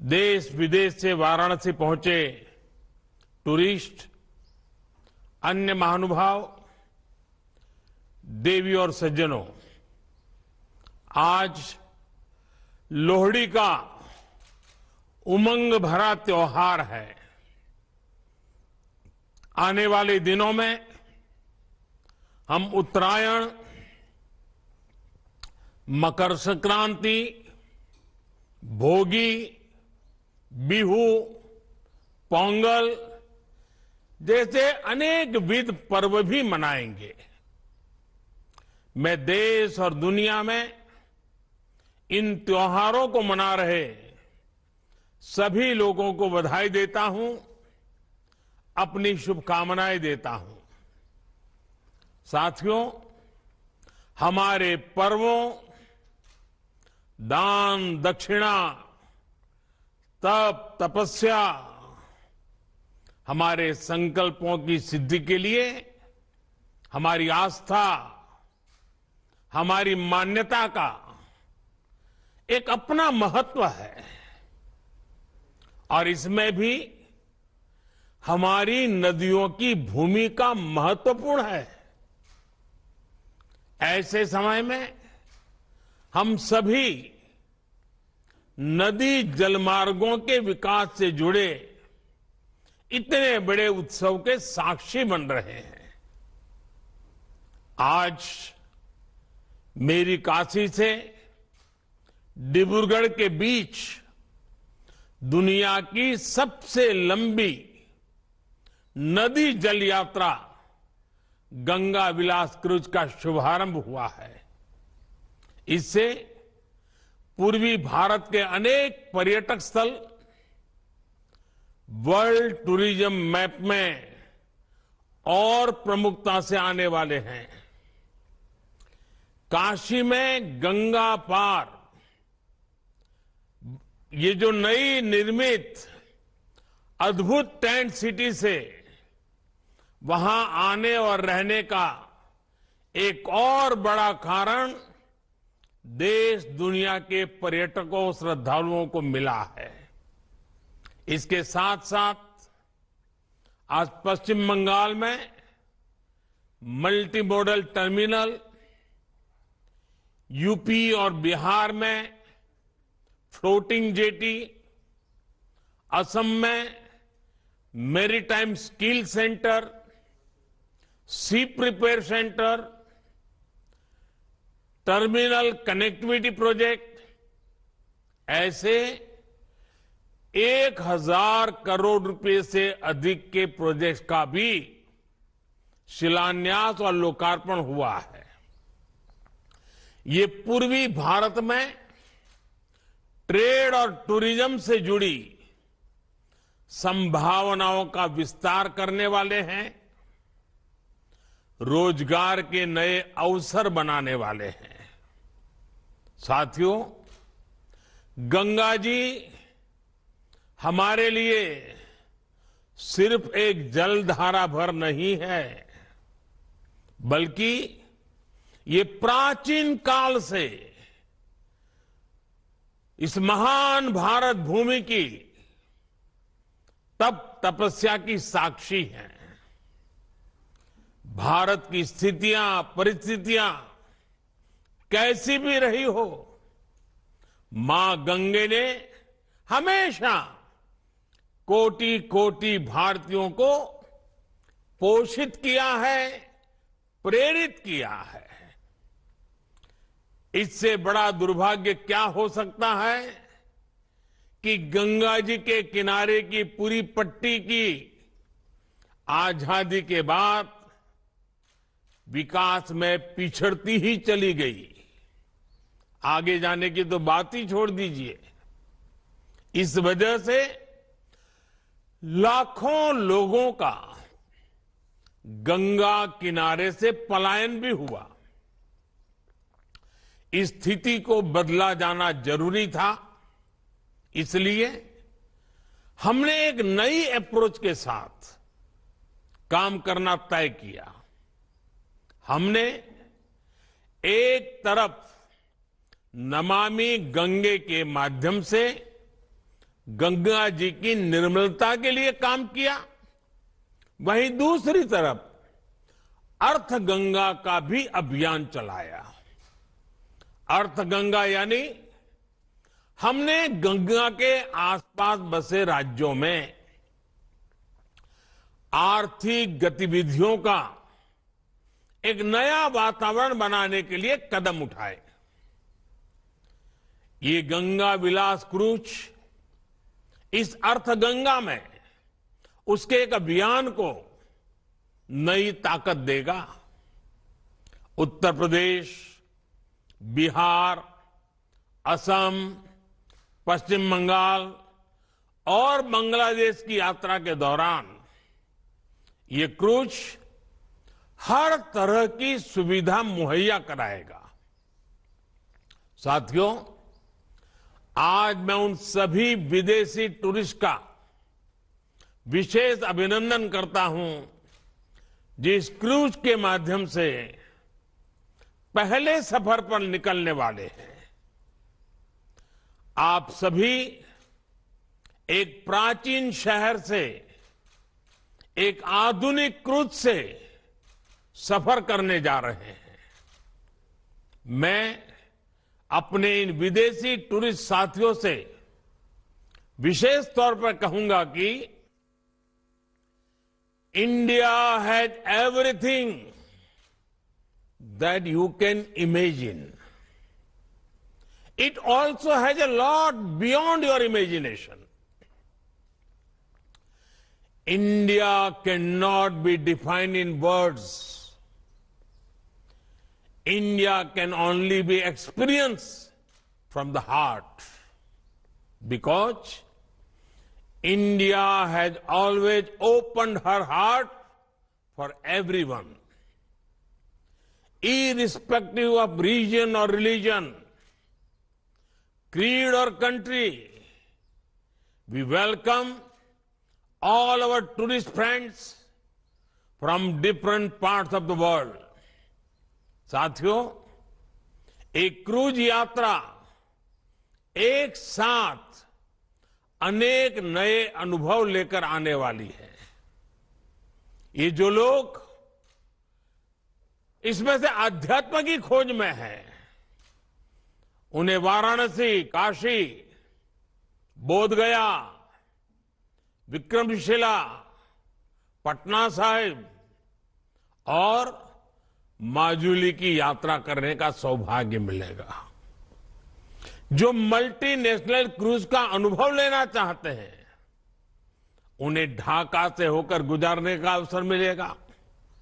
देश विदेश से वाराणसी पहुंचे टूरिस्ट, अन्य महानुभाव, देवी और सज्जनों, आज लोहड़ी का उमंग भरा त्योहार है। आने वाले दिनों में हम उत्तरायण, मकर संक्रांति, भोगी, बिहू, पोंगल जैसे अनेक विध पर्व भी मनाएंगे। मैं देश और दुनिया में इन त्योहारों को मना रहे सभी लोगों को बधाई देता हूं, अपनी शुभकामनाएं देता हूं। साथियों, हमारे पर्वों, दान दक्षिणा, तप तपस्या, हमारे संकल्पों की सिद्धि के लिए हमारी आस्था, हमारी मान्यता का एक अपना महत्व है और इसमें भी हमारी नदियों की भूमिका महत्वपूर्ण है। ऐसे समय में हम सभी नदी जलमार्गों के विकास से जुड़े इतने बड़े उत्सव के साक्षी बन रहे हैं। आज मेरी काशी से डिब्रूगढ़ के बीच दुनिया की सबसे लंबी नदी जल यात्रा गंगा विलास क्रूज का शुभारंभ हुआ है। इससे पूर्वी भारत के अनेक पर्यटक स्थल वर्ल्ड टूरिज्म मैप में और प्रमुखता से आने वाले हैं। काशी में गंगा पार ये जो नई निर्मित अद्भुत टेंट सिटी से वहां आने और रहने का एक और बड़ा कारण देश दुनिया के पर्यटकों, श्रद्धालुओं को मिला है। इसके साथ साथ आज पश्चिम बंगाल में मल्टी मॉडल टर्मिनल, यूपी और बिहार में फ्लोटिंग जेटी, असम में maritime skill centre, ship repair centre, terminal connectivity project, ऐसे 1000 करोड़ रुपए से अधिक के प्रोजेक्ट्स का भी शिलान्यास और लोकार्पण हुआ है। ये पूर्वी भारत में ट्रेड और टूरिज्म से जुड़ी संभावनाओं का विस्तार करने वाले हैं, रोजगार के नए अवसर बनाने वाले हैं। साथियों, गंगा जी हमारे लिए सिर्फ एक जलधारा भर नहीं है, बल्कि ये प्राचीन काल से इस महान भारत भूमि की तप तपस्या की साक्षी है। भारत की स्थितियां, परिस्थितियां कैसी भी रही हो, मां गंगे ने हमेशा कोटि कोटि भारतीयों को पोषित किया है, प्रेरित किया है। इससे बड़ा दुर्भाग्य क्या हो सकता है कि गंगा जी के किनारे की पूरी पट्टी की आजादी के बाद विकास में पिछड़ती ही चली गई। आगे जाने की तो बात ही छोड़ दीजिए। इस वजह से लाखों लोगों का गंगा किनारे से पलायन भी हुआ। इस स्थिति को बदला जाना जरूरी था। इसलिए हमने एक नई अप्रोच के साथ काम करना तय किया। हमने एक तरफ नमामि गंगे के माध्यम से गंगा जी की निर्मलता के लिए काम किया, वहीं दूसरी तरफ अर्थ गंगा का भी अभियान चलाया। अर्थ गंगा यानी हमने गंगा के आसपास बसे राज्यों में आर्थिक गतिविधियों का एक नया वातावरण बनाने के लिए कदम उठाए। ये गंगा विलास क्रूज इस अर्थ गंगा में उसके एक अभियान को नई ताकत देगा। उत्तर प्रदेश, बिहार, असम, पश्चिम बंगाल और बांग्लादेश की यात्रा के दौरान ये क्रूज हर तरह की सुविधा मुहैया कराएगा। साथियों, आज मैं उन सभी विदेशी टूरिस्ट का विशेष अभिनंदन करता हूं जिस क्रूज के माध्यम से पहले सफर पर निकलने वाले हैं। आप सभी एक प्राचीन शहर से एक आधुनिक क्रूज से सफर करने जा रहे हैं। मैं अपने इन विदेशी टूरिस्ट साथियों से विशेष तौर पर कहूंगा कि India has everything that you can imagine. It also has a lot beyond your imagination. India can not be defined in words. India can only be experienced from the heart, because India has always opened her heart for everyone, irrespective of region or religion, creed or country. We welcome all our tourist friends from different parts of the world. साथियों, एक cruise यात्रा एक साथ अनेक नए अनुभव लेकर आने वाली है। ये जो लोग इसमें से आध्यात्म की खोज में हैं, उन्हें वाराणसी, काशी, बोधगया, विक्रमशिला, पटना साहिब और माजुली की यात्रा करने का सौभाग्य मिलेगा। जो मल्टीनेशनल क्रूज का अनुभव लेना चाहते हैं, उन्हें ढाका से होकर गुजरने का अवसर मिलेगा।